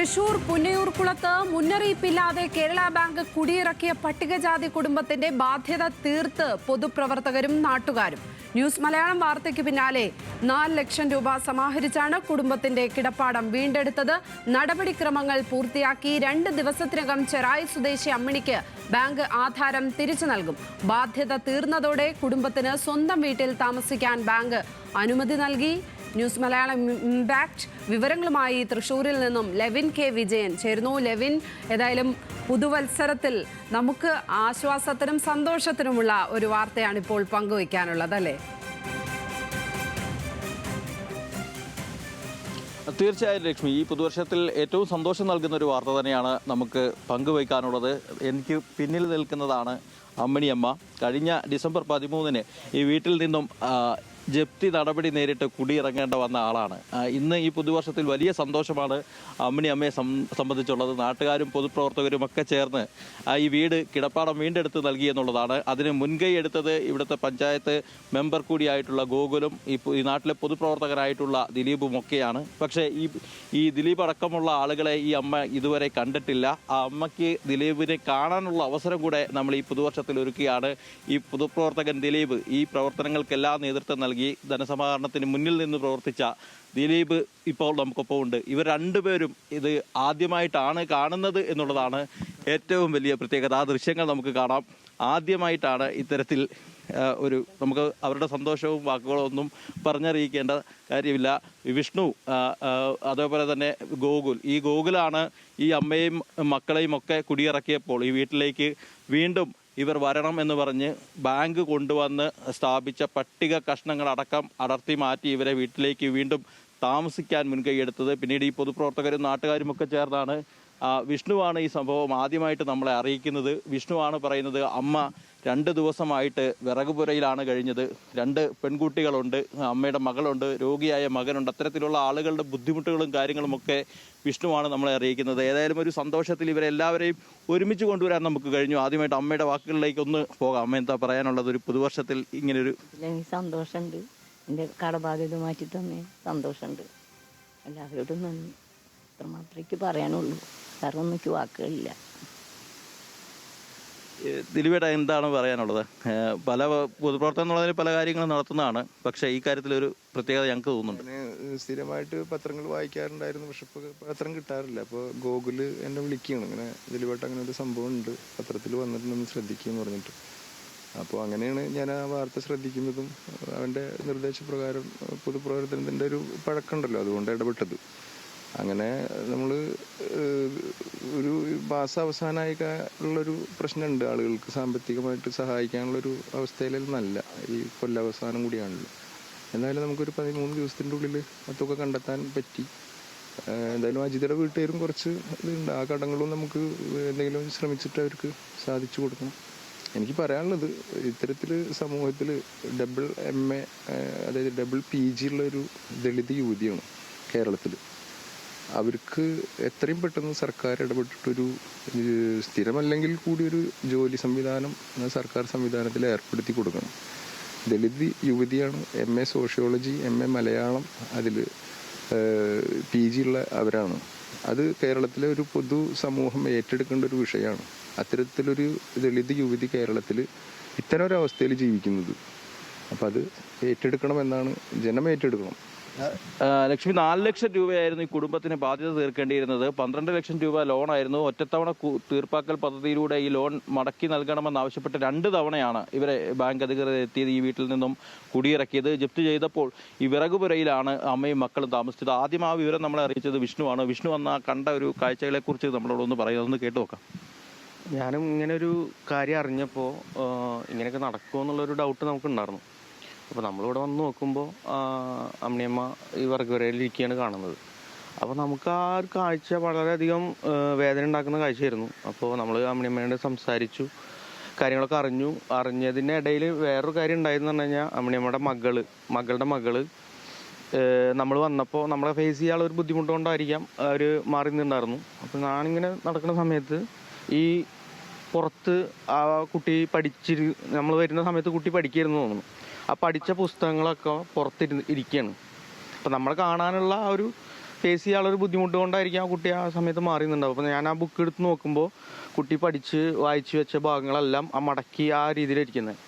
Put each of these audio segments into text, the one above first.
Thrissur പുന്നയൂർകുളത്ത് മുന്നറിയിപ്പില്ലാതെ Kerala bank കുടിയിറക്കിയ പട്ടികജാതി കുടുംബത്തിന്റെ ബാധ്യത തീർത്ത് പൊതുപ്രവർത്തകരും നാട്ടുകാരും. ന്യൂസ് മലയാളം വാർത്തയ്ക്ക് പിന്നാലെ 4 ലക്ഷം രൂപ സമാഹരിച്ചാണ് കുടുംബത്തിന്റെ കിടപ്പാടം വീണ്ടെടുത്തത്. നടപടിക്രമങ്ങൾ പൂർത്തിയാക്കി 2 ദിവസത്തിനകം ചെറായി സ്വദേശി അമ്മിണിക്ക് ബാങ്ക് ആധാരം തിരിച്ചു നൽകും. ബാധ്യത തീർന്നതോടെ കുടുംബത്തിന് സ്വന്തം വീട്ടിൽ താമസിക്കാൻ ബാങ്ക് അനുമതി നൽകി. ന്യൂസ് മലയാളം ഇംപാക്ട് വിവരങ്ങളുമായി തൃശ്ശൂരിൽ നിന്നും ലെവിൻ കെ വിജയൻ ചേരുന്നു. ലെവിൻ, ഏതായാലും പുതുവത്സരത്തിൽ നമുക്ക് ആശ്വാസത്തിനും സന്തോഷത്തിനുമുള്ള ഒരു വാർത്തയാണ് ഇപ്പോൾ പങ്കുവയ്ക്കാനുള്ളത്, അല്ലേ? തീർച്ചയായും ലക്ഷ്മി, ഈ പുതുവർഷത്തിൽ ഏറ്റവും സന്തോഷം നൽകുന്ന ഒരു വാർത്ത തന്നെയാണ് നമുക്ക് പങ്കുവയ്ക്കാനുള്ളത്. എനിക്ക് പിന്നിൽ നിൽക്കുന്നതാണ് അമ്മിണിയമ്മ. കഴിഞ്ഞ ഡിസംബർ 13-ന് ഈ വീട്ടിൽ നിന്നും ജപ്തി നടപടി നേരിട്ട് കുടിയിറങ്ങേണ്ട വന്ന ആളാണ്. ഇന്ന് ഈ പുതുവർഷത്തിൽ വലിയ സന്തോഷമാണ് അമ്മിണിയമ്മയെ സംബന്ധിച്ചുള്ളത്. നാട്ടുകാരും പൊതുപ്രവർത്തകരും ഒക്കെ ചേർന്ന് ഈ വീട് കിടപ്പാടം വീണ്ടെടുത്ത് നൽകി എന്നുള്ളതാണ്. അതിന് മുൻകൈ എടുത്തത് ഇവിടുത്തെ പഞ്ചായത്ത് മെമ്പർ കൂടിയായിട്ടുള്ള ഗോകുലും ഈ നാട്ടിലെ പൊതുപ്രവർത്തകരായിട്ടുള്ള ദിലീപും ഒക്കെയാണ്. പക്ഷേ ഈ ദിലീപ് അടക്കമുള്ള ആളുകളെ ഈ അമ്മ ഇതുവരെ കണ്ടിട്ടില്ല. ആ അമ്മയ്ക്ക് ദിലീപിനെ കാണാനുള്ള അവസരം കൂടെ നമ്മൾ ഈ പുതുവർഷത്തിൽ ഒരുക്കിയാണ്. ഈ പൊതുപ്രവർത്തകൻ ദിലീപ് ഈ പ്രവർത്തനങ്ങൾക്കെല്ലാം നേതൃത്വം നൽകി ധനസമാഹരണത്തിന് മുന്നിൽ നിന്ന് പ്രവർത്തിച്ച ദിലീപ് ഇപ്പോൾ നമുക്കൊപ്പം ഉണ്ട്. ഇവർ രണ്ടുപേരും ഇത് ആദ്യമായിട്ടാണ് കാണുന്നത് എന്നുള്ളതാണ് ഏറ്റവും വലിയ പ്രത്യേകത. ആ ദൃശ്യങ്ങൾ നമുക്ക് കാണാം. ആദ്യമായിട്ടാണ് ഇത്തരത്തിൽ നമുക്ക് അവരുടെ സന്തോഷവും വാക്കുകളും ഒന്നും പറഞ്ഞറിയിക്കേണ്ട കാര്യമില്ല. വിഷ്ണു, അതേപോലെ തന്നെ ഈ ഗോകുലാണ് ഈ അമ്മയും മക്കളെയും ഒക്കെ കുടിയിറക്കിയപ്പോൾ ഈ വീട്ടിലേക്ക് വീണ്ടും ഇവർ വരണം എന്ന് പറഞ്ഞ് ബാങ്ക് കൊണ്ടുവന്ന് സ്ഥാപിച്ച പട്ടിക കഷ്ണങ്ങളടക്കം അടർത്തി മാറ്റി ഇവരെ വീട്ടിലേക്ക് വീണ്ടും താമസിക്കാൻ മുൻകൈയെടുത്തത്. പിന്നീട് ഈ പൊതുപ്രവർത്തകരും നാട്ടുകാരും ഒക്കെ ചേർന്നാണ്. വിഷ്ണുവാണ് ഈ സംഭവം ആദ്യമായിട്ട് നമ്മളെ അറിയിക്കുന്നത്. വിഷ്ണുവാണ് പറയുന്നത്, അമ്മ 2 ദിവസമായിട്ട് വിറകുപുരയിലാണ് കഴിഞ്ഞത്. 2 പെൺകുട്ടികളുണ്ട്, അമ്മയുടെ മകളുണ്ട്, രോഗിയായ മകനുണ്ട്. അത്തരത്തിലുള്ള ആളുകളുടെ ബുദ്ധിമുട്ടുകളും കാര്യങ്ങളുമൊക്കെ വിഷ്ണുവാണ് നമ്മളെ അറിയിക്കുന്നത്. ഏതായാലും ഒരു സന്തോഷത്തിൽ ഇവരെല്ലാവരെയും ഒരുമിച്ച് കൊണ്ടുവരാൻ നമുക്ക് കഴിഞ്ഞു. ആദ്യമായിട്ട് അമ്മയുടെ വാക്കുകളിലേക്ക് ഒന്ന് പോകാം. അമ്മ എന്താ പറയാനുള്ളത് ഒരു പുതുവർഷത്തിൽ ഇങ്ങനൊരു? സന്തോഷമുണ്ട്, എൻ്റെ കടബാധ്യത മാറ്റി തന്നെ സന്തോഷമുണ്ട്. എല്ലാവരോടും നന്ദി, അത്രമാത്രയ്ക്ക് പറയാനുള്ളൂ. വേറെ ഒന്നിക്ക് വാക്കുകളില്ല. ദിലീപേട്ട എന്താണ് പറയാനുള്ളത്? പല പൊതുപ്രവർത്തനം എന്നുള്ളതിൽ പല കാര്യങ്ങളും നടത്തുന്നതാണ്. പക്ഷേ ഈ കാര്യത്തിലൊരു പ്രത്യേകത ഞങ്ങൾക്ക് തോന്നുന്നുണ്ട്. സ്ഥിരമായിട്ട് പത്രങ്ങൾ വായിക്കാറുണ്ടായിരുന്നു, പക്ഷെ ഇപ്പോൾ പത്രം കിട്ടാറില്ല. അപ്പോൾ ഗോകുല് എന്നെ വിളിക്കുകയാണ്, ഇങ്ങനെ ദിലീപേട്ട അങ്ങനെ ഒരു സംഭവം ഉണ്ട്, പത്രത്തിൽ വന്നിട്ടുണ്ടെന്ന് ശ്രദ്ധിക്കുമെന്ന് പറഞ്ഞിട്ട്. അപ്പോൾ അങ്ങനെയാണ് ഞാൻ ആ വാർത്ത ശ്രദ്ധിക്കുന്നതും അവൻ്റെ നിർദ്ദേശപ്രകാരം പൊതുപ്രവർത്തനത്തിൻ്റെ ഒരു പഴക്കമുണ്ടല്ലോ, അതുകൊണ്ട് ഇടപെട്ടത്. അങ്ങനെ നമ്മൾ ഒരു മാസാവസാനമായി ഉള്ളൊരു പ്രശ്നമുണ്ട്, ആളുകൾക്ക് സാമ്പത്തികമായിട്ട് സഹായിക്കാനുള്ളൊരു അവസ്ഥയിലല്ല, ഈ കൊല്ലാവസാനം കൂടിയാണല്ലോ. എന്തായാലും നമുക്കൊരു 13 ദിവസത്തിൻ്റെ ഉള്ളിൽ അതൊക്കെ കണ്ടെത്താൻ പറ്റി. എന്തായാലും അജിതയുടെ വീട്ടുകാരും കുറച്ച് ഇതുണ്ട്, ആ കടങ്ങളും നമുക്ക് എന്തെങ്കിലും ശ്രമിച്ചിട്ട് അവർക്ക് സാധിച്ചു കൊടുക്കണം. എനിക്ക് പറയാനുള്ളത്, ഇത്തരത്തിൽ സമൂഹത്തിൽ ഡബിൾ MA അതായത് ഡബിൾ PG ഉള്ളൊരു ദളിത് യുവതിയാണ് കേരളത്തിൽ. അവർക്ക് എത്രയും പെട്ടെന്ന് സർക്കാർ ഇടപെട്ടിട്ടൊരു സ്ഥിരമല്ലെങ്കിൽ കൂടി ഒരു ജോലി സംവിധാനം സർക്കാർ സംവിധാനത്തിൽ ഏർപ്പെടുത്തി കൊടുക്കണം. ദളിത് യുവതിയാണ്, MA സോഷ്യോളജി, MA മലയാളം, അതിൽ PG ഉള്ള അവരാണ്. അത് കേരളത്തിലെ ഒരു പൊതു സമൂഹം ഏറ്റെടുക്കേണ്ട ഒരു വിഷയമാണ്. അത്തരത്തിലൊരു ദളിത് യുവതി കേരളത്തിൽ ഇത്തരം ഒരു അവസ്ഥയിൽ ജീവിക്കുന്നത്. അപ്പം അത് ഏറ്റെടുക്കണമെന്നാണ്, ജനം ഏറ്റെടുക്കണം. ലക്ഷ്മി, 4 ലക്ഷം രൂപയായിരുന്നു ഈ കുടുംബത്തിന് ബാധ്യത തീർക്കേണ്ടിയിരുന്നത്. 12 ലക്ഷം രൂപ ലോണായിരുന്നു. ഒറ്റത്തവണ തീർപ്പാക്കൽ പദ്ധതിയിലൂടെ ഈ ലോൺ മടക്കി നൽകണമെന്നാവശ്യപ്പെട്ട് 2 തവണയാണ് ഇവരെ ബാങ്ക് അധികൃതർ എത്തിയത്. ഈ വീട്ടിൽ നിന്നും കുടിയിറക്കിയത്. ജപ്തി ചെയ്തപ്പോൾ ഈ വിറകുപുരയിലാണ് അമ്മയും മക്കളും താമസിച്ചത്. ആദ്യം ആ വിവരം നമ്മളെ അറിയിച്ചത് വിഷ്ണുവാണ്. വിഷ്ണു വന്ന കണ്ട ഒരു കാഴ്ചകളെക്കുറിച്ച് നമ്മളോടൊന്ന് പറയുന്നത്, ഒന്ന് കേട്ടു നോക്കാം. ഞാനും ഇങ്ങനെ ഒരു കാര്യം അറിഞ്ഞപ്പോൾ ഇങ്ങനെയൊക്കെ നടക്കുമോ എന്നുള്ളൊരു ഡൗട്ട് നമുക്കുണ്ടായിരുന്നു. അപ്പോൾ നമ്മളിവിടെ വന്ന് നോക്കുമ്പോൾ അമ്മിണിയമ്മ ഈ വർഗവരയിലിരിക്കുകയാണ് കാണുന്നത്. അപ്പോൾ നമുക്ക് ആ ഒരു കാഴ്ച വളരെയധികം വേദന ഉണ്ടാക്കുന്ന കാഴ്ചയായിരുന്നു. അപ്പോൾ നമ്മൾ അമ്മിണിയമ്മയോട് സംസാരിച്ചു, കാര്യങ്ങളൊക്കെ അറിഞ്ഞതിൻ്റെ ഇടയിൽ വേറൊരു കാര്യം ഉണ്ടായെന്ന് പറഞ്ഞു കഴിഞ്ഞാൽ, അമ്മിണിയമ്മയുടെ മകളുടെ മകള് നമ്മൾ വന്നപ്പോൾ നമ്മളെ ഫേസ് ചെയ്യാനുള്ള ഒരു ബുദ്ധിമുട്ട് കൊണ്ടായിരിക്കാം അവർ മാറി നിന്നുണ്ടായിരുന്നു. അപ്പോൾ ഞാനിങ്ങനെ നടക്കുന്ന സമയത്ത് ഈ പുറത്ത് ആ കുട്ടി നമ്മൾ വരുന്ന സമയത്ത് കുട്ടി പഠിക്കായിരുന്നു തോന്നുന്നു. ആ പഠിച്ച പുസ്തകങ്ങളൊക്കെ പുറത്തിരുന്ന് ഇരിക്കുകയാണ്. അപ്പം നമ്മൾ കാണാനുള്ള ആ ഒരു ഫേസ് ചെയ്യാനുള്ളൊരു ബുദ്ധിമുട്ട് കൊണ്ടായിരിക്കും ആ കുട്ടി ആ സമയത്ത് മാറി നിന്നുണ്ടാവും. അപ്പോൾ ഞാൻ ആ ബുക്ക് എടുത്ത് നോക്കുമ്പോൾ കുട്ടി പഠിച്ച് വായിച്ച് വെച്ച ഭാഗങ്ങളെല്ലാം ആ മടക്കി ആ രീതിയിലിരിക്കുന്നത്.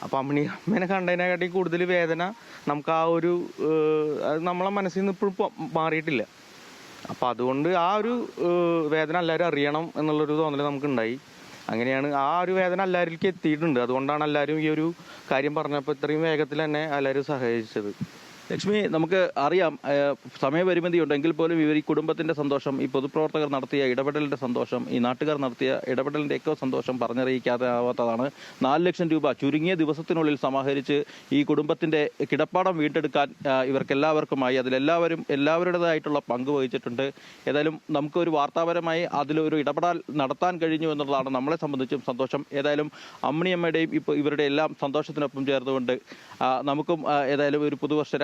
അപ്പോൾ അമ്മേനെ കണ്ടതിനെക്കാട്ടി കൂടുതൽ വേദന നമുക്ക് ആ ഒരു അത് നമ്മളെ മനസ്സിൽ നിന്ന് ഇപ്പോഴും മാറിയിട്ടില്ല. അപ്പോൾ അതുകൊണ്ട് ആ ഒരു വേദന എല്ലാവരും അറിയണം എന്നുള്ളൊരു തോന്നൽ നമുക്കുണ്ടായി. അങ്ങനെയാണ് ആ ഒരു വേദന എല്ലാവരിലേക്കും എത്തിയിട്ടുണ്ട്. അതുകൊണ്ടാണ് എല്ലാവരും ഈ ഒരു കാര്യം പറഞ്ഞപ്പോൾ ഇത്രയും വേഗത്തിൽ തന്നെ എല്ലാവരും സഹായിച്ചത്. ലക്ഷ്മി, നമുക്ക് അറിയാം സമയപരിമിതി ഉണ്ടെങ്കിൽ പോലും ഇവർ ഈ കുടുംബത്തിന്റെ സന്തോഷം, ഈ പൊതുപ്രവർത്തകർ നടത്തിയ ഇടപെടലിന്റെ സന്തോഷം, ഈ നാട്ടുകാർ നടത്തിയ ഇടപെടലിന്റെ ഒക്കെ സന്തോഷം പറഞ്ഞറിയിക്കാതെ ആവാത്തതാണ്. 4 ലക്ഷം രൂപ ചുരുങ്ങിയ ദിവസത്തിനുള്ളിൽ സമാഹരിച്ച് ഈ കുടുംബത്തിന്റെ കിടപ്പാടം വീണ്ടെടുക്കാൻ ഇവർക്കെല്ലാവർക്കുമായി എല്ലാവരുടേതായിട്ടുള്ള പങ്ക് വഹിച്ചിട്ടുണ്ട്. ഏതായാലും നമുക്കൊരു വാർത്താപരമായി അതിലൊരു ഇടപെടൽ നടത്താൻ കഴിഞ്ഞു എന്നുള്ളതാണ് നമ്മളെ സംബന്ധിച്ചും സന്തോഷം. ഏതായാലും അമ്മിണിയമ്മയുടെയും ഇപ്പോൾ ഇവരുടെ എല്ലാം സന്തോഷത്തിനൊപ്പം ചേർന്നുകൊണ്ട് നമുക്കും ഏതായാലും ഒരു പുതുവത്സര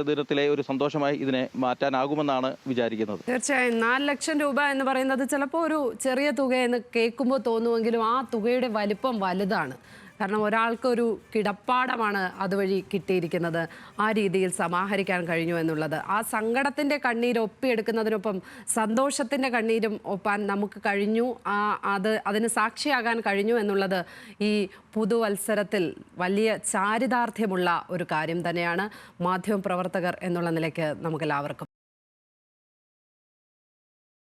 ദിനത്തിലെ ഒരു സന്തോഷമായി ഇതിനെ മാറ്റാനാകുമെന്നാണ് വിചാരിക്കുന്നത്. തീർച്ചയായും 4 ലക്ഷം രൂപ എന്ന് പറയുന്നത് ചിലപ്പോൾ ഒരു ചെറിയ തുകയെന്ന് കേൾക്കുമ്പോൾ തോന്നുമെങ്കിലും ആ തുകയുടെ വലിപ്പം വലുതാണ്. കാരണം ഒരാൾക്കൊരു കിടപ്പാടമാണ് അതുവഴി കിട്ടിയിരിക്കുന്നത്. ആ രീതിയിൽ സമാഹരിക്കാൻ കഴിഞ്ഞു എന്നുള്ളത്, ആ സങ്കടത്തിൻ്റെ കണ്ണീര് ഒപ്പിയെടുക്കുന്നതിനൊപ്പം സന്തോഷത്തിൻ്റെ കണ്ണീരും ഒപ്പാൻ നമുക്ക് കഴിഞ്ഞു. അതിന് സാക്ഷിയാകാൻ കഴിഞ്ഞു എന്നുള്ളത് ഈ പുതുവത്സരത്തിൽ വലിയ ചാരിതാർത്ഥ്യമുള്ള ഒരു കാര്യം തന്നെയാണ്. മാധ്യമപ്രവർത്തകർ എന്നുള്ള നിലയ്ക്ക് നമുക്കെല്ലാവർക്കും